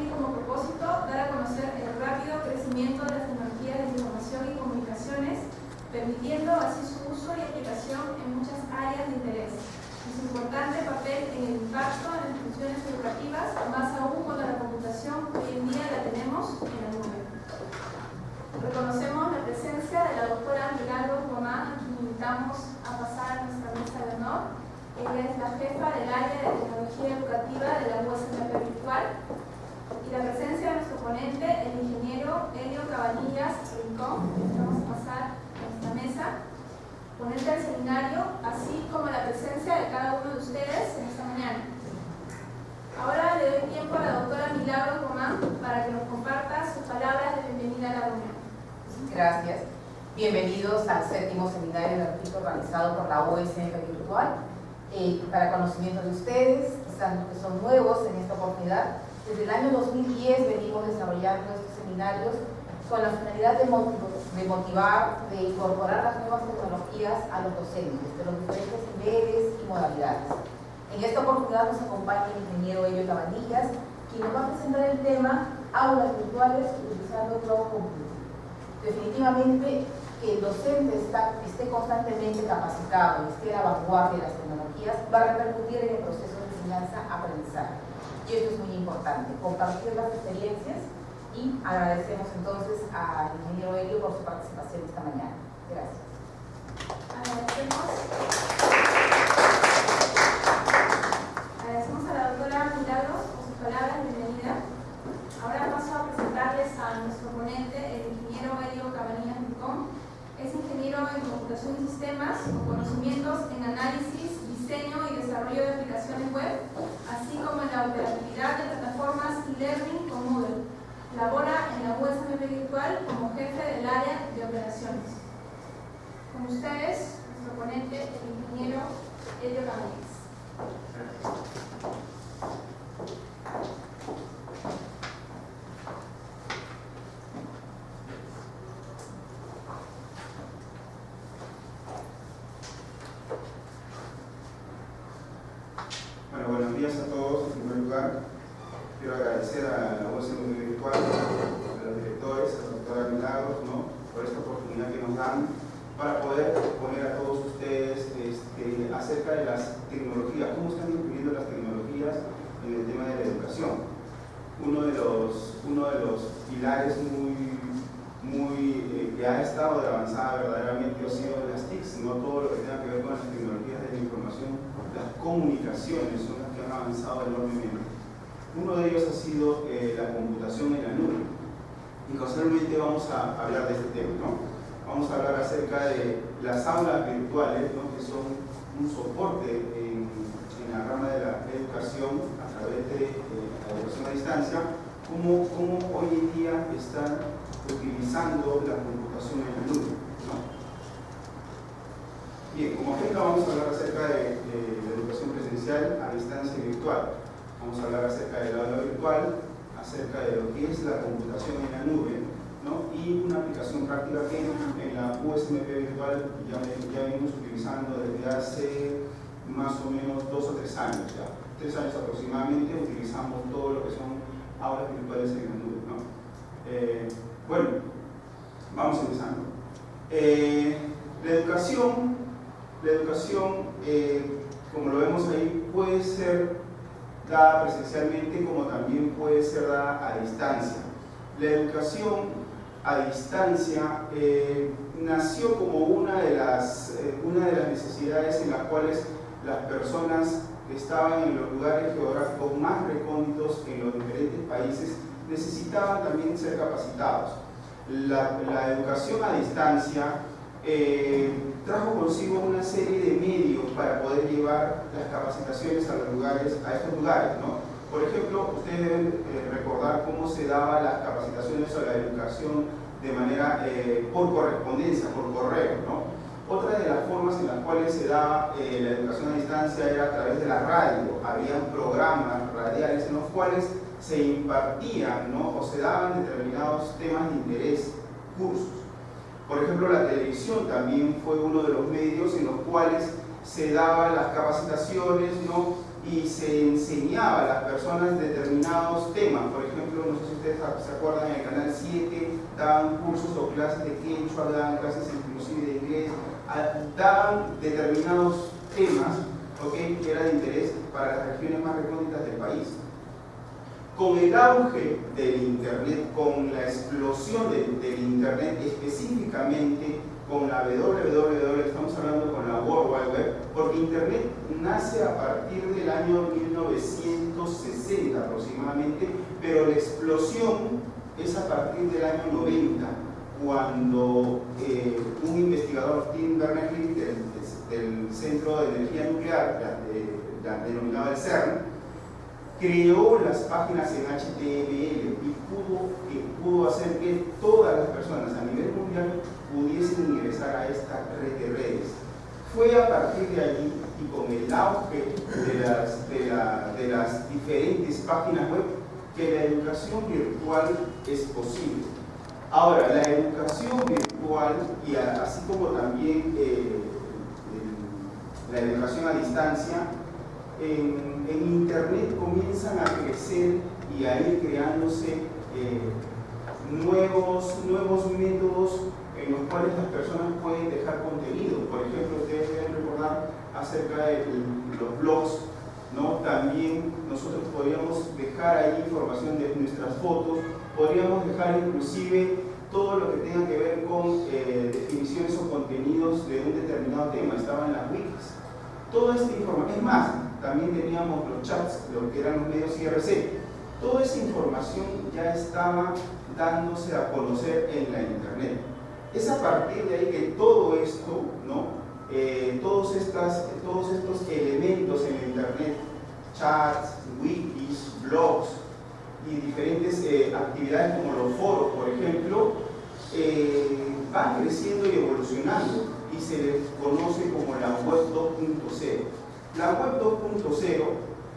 tiene como propósito dar a conocer el rápido crecimiento de las tecnologías de información y comunicaciones, permitiendo así su uso y aplicación en muchas áreas de interés. Su importante papel en el impacto en las funciones educativas, más aún cuando la computación hoy en día la tenemos en la nube. Reconocemos la presencia de la doctora Milagros Román, a quien invitamos a pasar a nuestra mesa de honor. Ella es la jefa del área de tecnología educativa de la USMP Virtual. Y la presencia de nuestro ponente, el ingeniero Elio Cabanillas Rincón, que vamos a pasar a nuestra mesa, ponente del seminario, así como la presencia de cada uno de ustedes en esta mañana. Ahora le doy tiempo a la doctora Milagros Román para que nos comparta sus palabras de bienvenida a la reunión. Gracias. Bienvenidos al 7º seminario de registro organizado por la USMP Virtual. Para conocimiento de ustedes, quizás los que son nuevos en esta oportunidad, desde el año 2010 venimos desarrollando estos seminarios con la finalidad de motivar, de incorporar las nuevas tecnologías a los docentes de los diferentes niveles y modalidades. En esta oportunidad nos acompaña el ingeniero Elio Cabanillas, quien nos va a presentar el tema aulas virtuales utilizando cloud computing. Definitivamente que el docente esté constantemente capacitado y esté a la vanguardia de las tecnologías va a repercutir en el proceso de enseñanza-aprendizaje. Y esto es muy importante, compartir las experiencias, y agradecemos entonces al ingeniero Elio por su participación esta mañana. Gracias. Agradecemos a la doctora Milagros por sus palabras de bienvenida. Ahora paso a presentarles a nuestro ponente, el ingeniero Elio Cabanillas Rincón. Es ingeniero en computación y sistemas, con conocimientos en análisis, diseño y desarrollo de aplicaciones web, así como en la operatividad de plataformas e-learning con Moodle. Labora en la USMP Virtual como jefe del área de operaciones. Con ustedes, nuestro ponente, el ingeniero Elio Cabanillas. Bueno, buenos días a todos. En primer lugar, quiero agradecer a la USMP Virtual, a los directores, a la doctora Milagros, por esta oportunidad que nos dan para poder exponer a todos ustedes acerca de las tecnologías, cómo están influyendo las tecnologías en el tema de la educación. Uno de los pilares que ha estado de avanzada verdaderamente ha sido las TICs, todo lo que tenga que ver con las tecnologías de la información, las comunicaciones son las que han avanzado enormemente. Uno de ellos ha sido la computación en la nube. Y casualmente vamos a hablar de este tema, Vamos a hablar acerca de las aulas virtuales, que son un soporte en la rama de la educación a través de la educación a distancia, cómo hoy en día están utilizando la computación en la nube. Bien, como agenda vamos a hablar acerca de la educación presencial a distancia y virtual. Vamos a hablar acerca del aula virtual, acerca de lo que es la computación en la nube, y una aplicación práctica que en la USMP Virtual ya venimos utilizando desde hace más o menos 2 o 3 años ya. 3 años aproximadamente utilizamos todo lo que son aulas virtuales en la nube, Bueno, vamos empezando. La educación, como lo vemos ahí, puede ser dada presencialmente como también puede ser dada a distancia. La educación a distancia nació como una de las necesidades en las cuales las personas que estaban en los lugares geográficos más recónditos en los diferentes países necesitaban también ser capacitados. La educación a distancia trajo consigo una serie de medios para poder llevar las capacitaciones a estos lugares, Por ejemplo, ustedes deben recordar cómo se daban las capacitaciones o la educación de manera por correspondencia, por correo, Otra de las formas en las cuales se daba la educación a distancia era a través de la radio. Habían programas radiales en los cuales se impartían, o se daban determinados temas de interés, cursos. Por ejemplo, la televisión también fue uno de los medios en los cuales se daban las capacitaciones, y se enseñaba a las personas determinados temas. Por ejemplo, no sé si ustedes se acuerdan, en el canal 7 daban cursos o clases de quechua, daban clases inclusive de inglés, daban determinados temas, ¿okay?, que eran de interés para las regiones más recónditas del país. Con el auge del Internet, con la explosión del Internet, específicamente con la www, estamos hablando con la World Wide Web, porque Internet nace a partir del año 1960 aproximadamente, pero la explosión es a partir del año 90, cuando un investigador, Tim Berners-Lee, del Centro de Energía Nuclear, denominado el CERN, creó las páginas en HTML y pudo hacer que todas las personas a nivel mundial pudiesen ingresar a esta red de redes. Fue a partir de allí y con el auge de las diferentes páginas web que la educación virtual es posible. Ahora, la educación virtual, y así como también la educación a distancia, en Internet comienzan a crecer y a ir creándose nuevos métodos en los cuales las personas pueden dejar contenido. Por ejemplo, ustedes deben recordar acerca de los blogs, ¿no? También nosotros podríamos dejar ahí información de nuestras fotos, podríamos dejar inclusive todo lo que tenga que ver con definiciones o contenidos de un determinado tema. Estaban las wikis. Toda esta información, es más, también teníamos los chats, lo que eran los medios IRC. Toda esa información ya estaba dándose a conocer en la Internet. Es a partir de ahí que todo esto, ¿no? Todos estos elementos en la Internet, chats, wikis, blogs y diferentes actividades como los foros, por ejemplo, van creciendo y evolucionando y se les conoce como la web 2.0. La web 2.0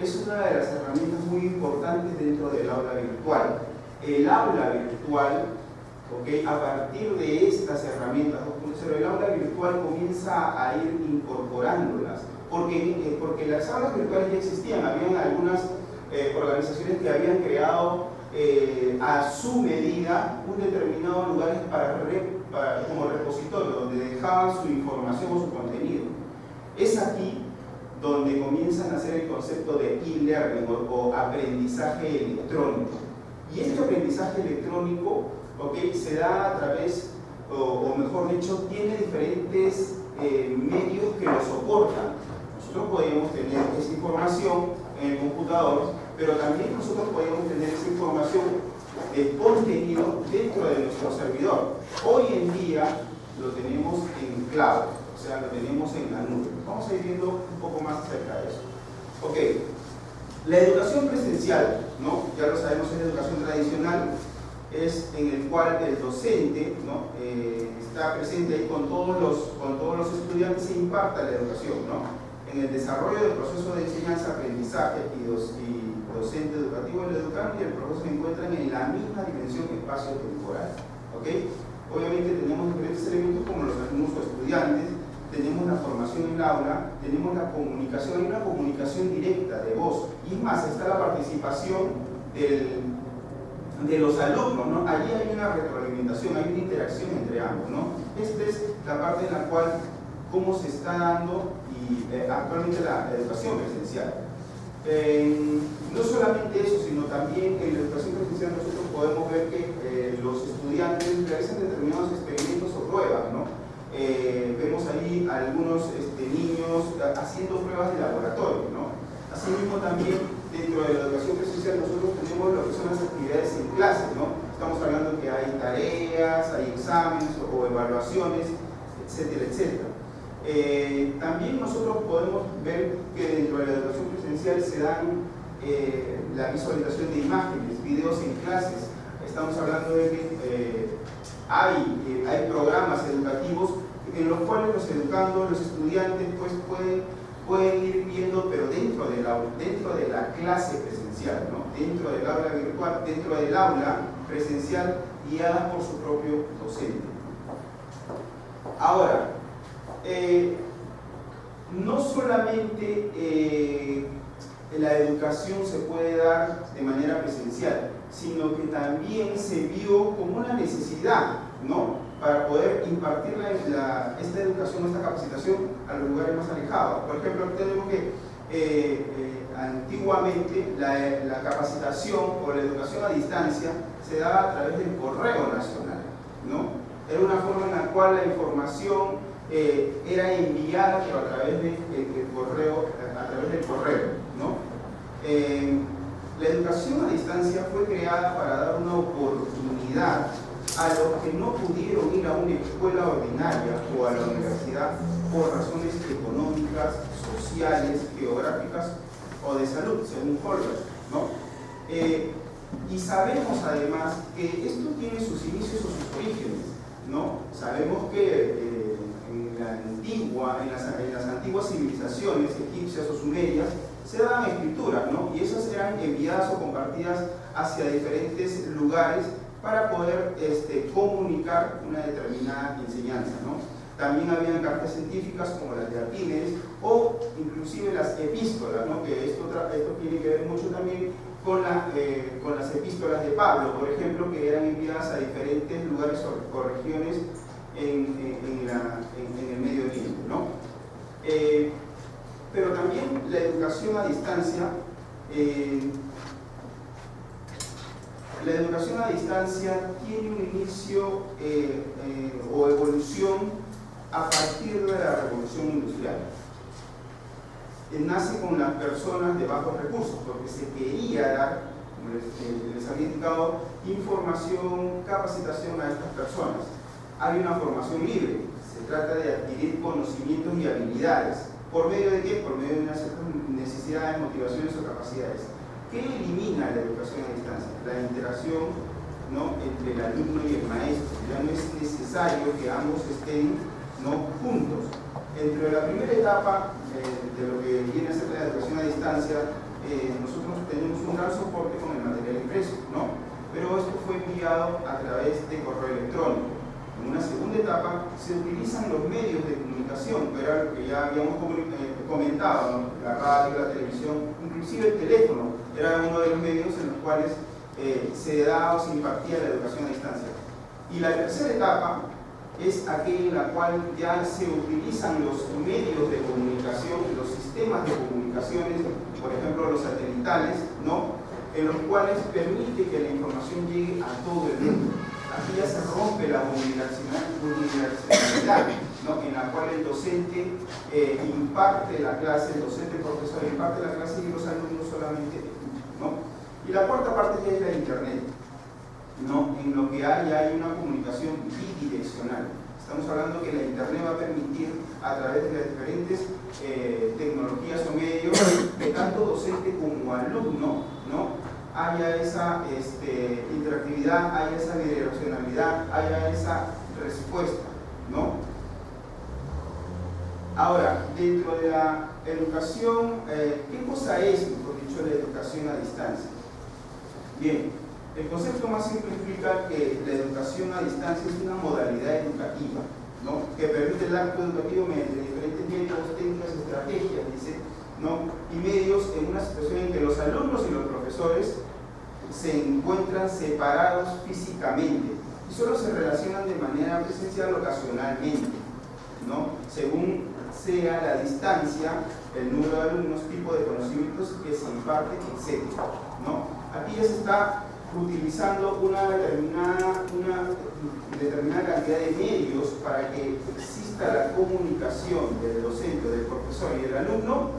es una de las herramientas muy importantes dentro del aula virtual. El aula virtual, ¿okay?, a partir de estas herramientas 2.0, el aula virtual comienza a ir incorporándolas, porque las aulas virtuales ya existían, habían algunas organizaciones que habían creado a su medida un determinado lugar como repositorio, donde dejaban su información o su contenido. Es aquí donde comienzan a hacer el concepto de e-learning o aprendizaje electrónico. Y este aprendizaje electrónico, ¿okay?, se da a través, o mejor dicho, tiene diferentes medios que lo soportan. Nosotros podemos tener esa información en el computador, pero también nosotros podemos tener esa información de contenido dentro de nuestro servidor. Hoy en día lo tenemos en cloud, o sea, lo tenemos en la nube. Vamos a ir viendo un poco más acerca de eso. Ok, la educación presencial, ¿no?, ya lo sabemos, es la educación tradicional, es en el cual el docente, ¿no?, está presente ahí con todos los estudiantes e imparta la educación, ¿no? En el desarrollo del proceso de enseñanza-aprendizaje y docente educativo, el educando y el profesor se encuentran en la misma dimensión espacio-temporal. ¿Okay? Obviamente tenemos diferentes elementos como los alumnos o estudiantes, tenemos la formación en el aula, tenemos la comunicación, hay una comunicación directa de voz, y es más, está la participación de los alumnos, ¿no? Allí hay una retroalimentación, hay una interacción entre ambos, ¿no? Esta es la parte en la cual, cómo se está dando actualmente la educación presencial. No solamente eso, sino también en la educación presencial nosotros podemos ver que los estudiantes realizan determinados experimentos o pruebas, ¿no? Vemos ahí a algunos niños haciendo pruebas de laboratorio, ¿no? Asimismo también dentro de la educación presencial nosotros tenemos lo que son las actividades en clase, ¿no? Estamos hablando que hay tareas, hay exámenes o evaluaciones, etcétera, etcétera. También nosotros podemos ver que dentro de la educación presencial se dan la visualización de imágenes, videos en clases. Estamos hablando de que hay programas educativos en los cuales los educandos, los estudiantes, pues pueden ir viendo, pero dentro de la clase presencial, ¿no? Dentro del aula virtual, dentro del aula presencial, guiadas por su propio docente. Ahora, no solamente la educación se puede dar de manera presencial, sino que también se vio como una necesidad, ¿no?, para poder impartir esta educación, esta capacitación a los lugares más alejados. Por ejemplo, tenemos que antiguamente la capacitación o la educación a distancia se daba a través del correo nacional, ¿no? Era una forma en la cual la información era enviada, pero a través del correo, ¿no? La educación a distancia fue creada para dar una oportunidad a los que no pudieron ir a una escuela ordinaria o a la universidad por razones económicas, sociales, geográficas o de salud, según Holberg, ¿no? Y sabemos además que esto tiene sus inicios o sus orígenes, ¿no? Sabemos que en las antiguas civilizaciones egipcias o sumerias se daban escrituras, ¿no? Y esas eran enviadas o compartidas hacia diferentes lugares para poder comunicar una determinada enseñanza, ¿no? También habían cartas científicas como las de Arquímedes o inclusive las epístolas, ¿no?, que esto tiene que ver mucho también con las epístolas de Pablo, por ejemplo, que eran enviadas a diferentes lugares o regiones en el Medio Oriente, ¿no? Pero también la educación a distancia tiene un inicio o evolución a partir de la Revolución Industrial. Nace con las personas de bajos recursos, porque se quería dar, como les había indicado, información, capacitación a estas personas. Hay una formación libre, se trata de adquirir conocimientos y habilidades. ¿Por medio de qué? Por medio de unas necesidades, motivaciones o capacidades. ¿Qué elimina la educación a distancia? La interacción, ¿no?, entre el alumno y el maestro. Ya no es necesario que ambos estén, ¿no?, juntos. Dentro de la primera etapa de lo que viene a ser la educación a distancia, nosotros tenemos un gran soporte con el material impreso, ¿no? Pero esto fue enviado a través de correo electrónico. En una segunda etapa se utilizan los medios de comunicación, que era lo que ya habíamos comentado, ¿no?, la radio, la televisión, inclusive el teléfono era uno de los medios en los cuales se daba o se impartía la educación a distancia. Y la tercera etapa es aquella en la cual ya se utilizan los medios de comunicación, los sistemas de comunicaciones, por ejemplo los satelitales, ¿no?, en los cuales permite que la información llegue a todo el mundo. Aquí ya se rompe la universalidad, ¿no?, en la cual el docente imparte la clase, el docente profesor imparte la clase y los alumnos solamente escuchan, ¿no? Y la cuarta parte ya es la internet, ¿no?, en lo que hay una comunicación bidireccional. Estamos hablando que la internet va a permitir, a través de las diferentes tecnologías o medios, que tanto docente como alumno, ¿no?, haya esa interactividad, haya esa bidireccionalidad, haya esa respuesta, ¿no? Ahora, dentro de la educación, ¿qué cosa es, mejor dicho, la educación a distancia? Bien, el concepto más simple explica que la educación a distancia es una modalidad educativa, ¿no?, que permite el acto educativo mediante diferentes métodos, técnicas, estrategias, dice, ¿no?, y medios en una situación en que los alumnos y los profesores se encuentran separados físicamente y solo se relacionan de manera presencial ocasionalmente, ¿no?, según sea la distancia, el número de alumnos, tipo de conocimientos que se imparten, etc., ¿no? Aquí ya se está utilizando una determinada cantidad de medios para que exista la comunicación del docente, del profesor y del alumno,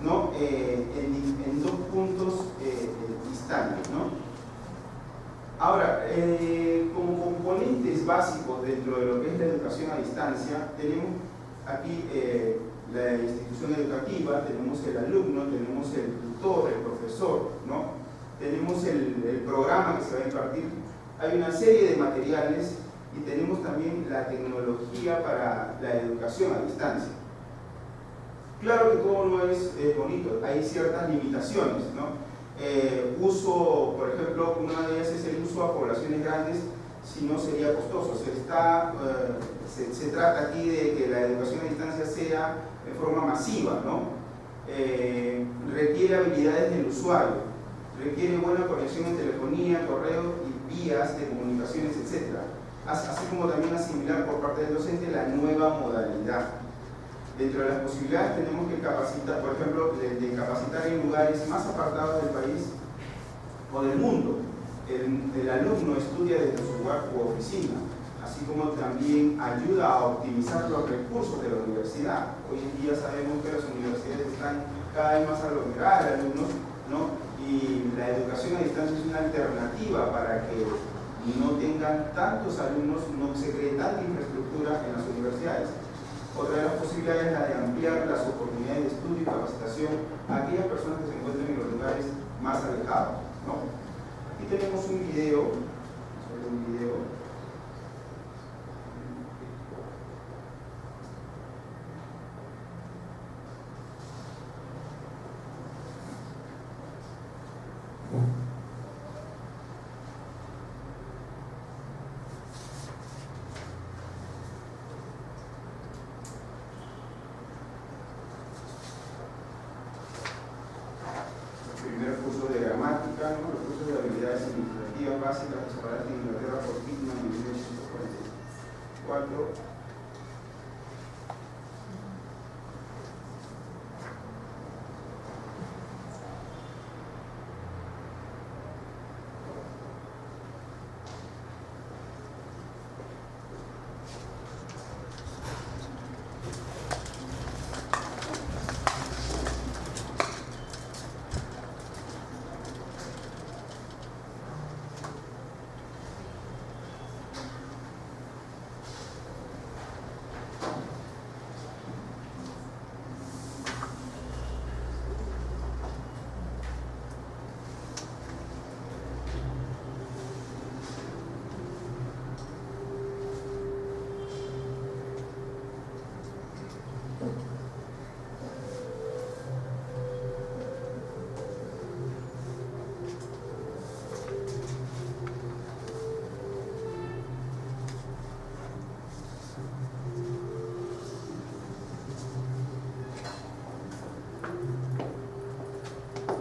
¿no?, en dos puntos distantes, ¿no? Ahora, como componentes básicos dentro de lo que es la educación a distancia, tenemos aquí la institución educativa, tenemos el alumno, tenemos el tutor, el profesor, ¿no?, tenemos el programa que se va a impartir, hay una serie de materiales y tenemos también la tecnología para la educación a distancia. Claro que todo no es bonito, hay ciertas limitaciones, ¿no? Uso, por ejemplo, una de ellas es el uso a poblaciones grandes, si no sería costoso. Se trata aquí de que la educación a distancia sea de forma masiva, ¿no? requiere habilidades del usuario, requiere buena conexión en telefonía, correo y vías de comunicaciones, etc. Así como también asimilar por parte del docente la nueva modalidad. Dentro de las posibilidades tenemos que capacitar, por ejemplo, de capacitar en lugares más apartados del país o del mundo. El alumno estudia desde su hogar u oficina, así como también ayuda a optimizar los recursos de la universidad. Hoy en día sabemos que las universidades están cada vez más aglomeradas de alumnos, ¿no? Y la educación a distancia es una alternativa para que no tengan tantos alumnos, no se cree tanta infraestructura en las universidades. Otra de las posibilidades es la de ampliar las oportunidades de estudio y capacitación a aquellas personas que se encuentran en los lugares más alejados, ¿no? Aquí tenemos un video, primer curso de gramática, ¿no? Los cursos de habilidades administrativas básicas disparadas en Inglaterra por Pittman en 1944.